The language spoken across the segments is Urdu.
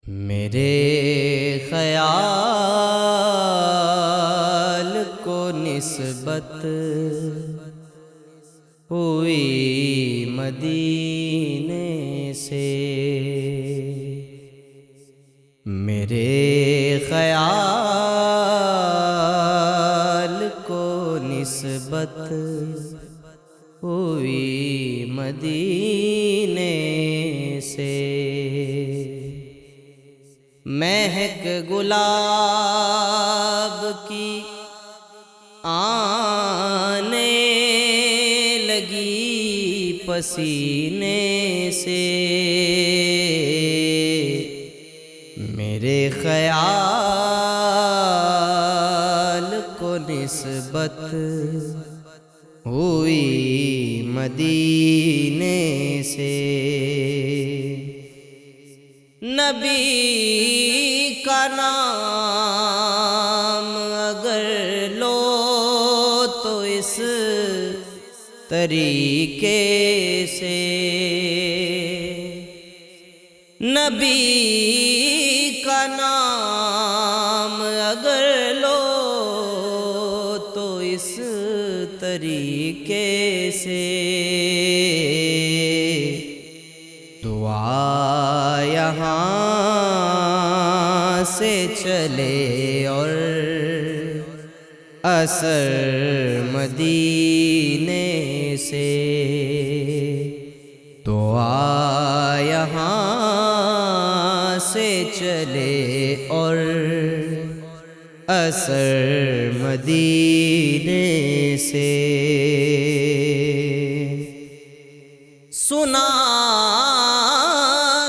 میرے خیال کو نسبت ہوئی مدینے سے، میرے خیال کو نسبت ہوئی مدینے سے، مہک گلاب کی آنے لگی پسینے سے، میرے خیال کو نسبت ہوئی مدینے سے، نبی کا نام اگر لو تو اس طریقے سے، نبی کا نام اگر لو تو اس طریقے سے، دعا یہاں سے چلے اور اثر مدینے سے، دعا یہاں سے چلے اور اثر مدینے سے، سنا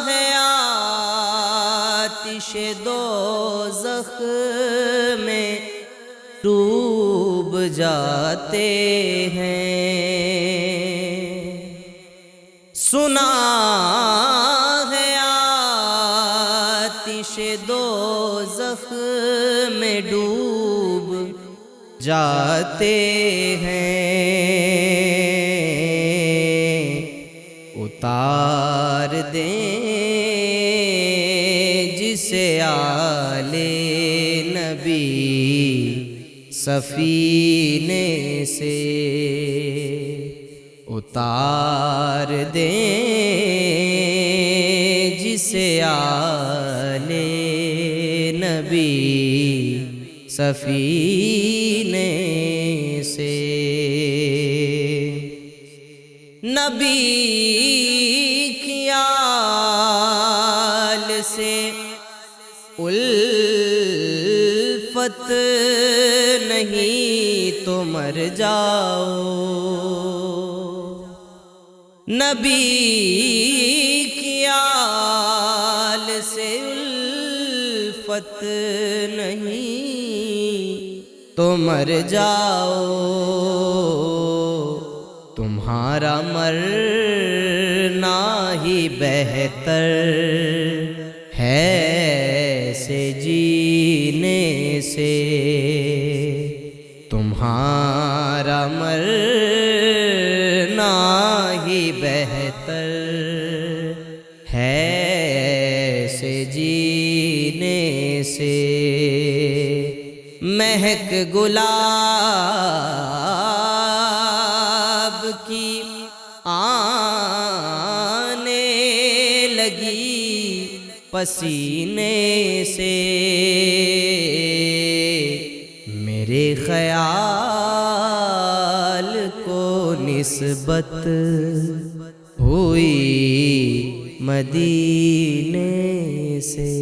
ہے آتش دوزخ میں ڈوب جاتے ہیں، سنا ہے آتش دوزخ میں ڈوب جاتے ہیں، اتار دیں جسے آل نبی سفینے سے، اتار دیں جسے آل نبی سفینے سے، نبی کی آل سے الفت نہیں تو مر جاؤ، نبی کی آل سے الفت نہیں تو مر جاؤ، تمہارا مرنا ہی بہتر ہے سے جینے سے، تمہارا مرنا ہی بہتر ہے سے جینے سے، مہک گلاب کی آنے لگی پسینے سے، میرے خیال کو نسبت ہوئی مدینے سے۔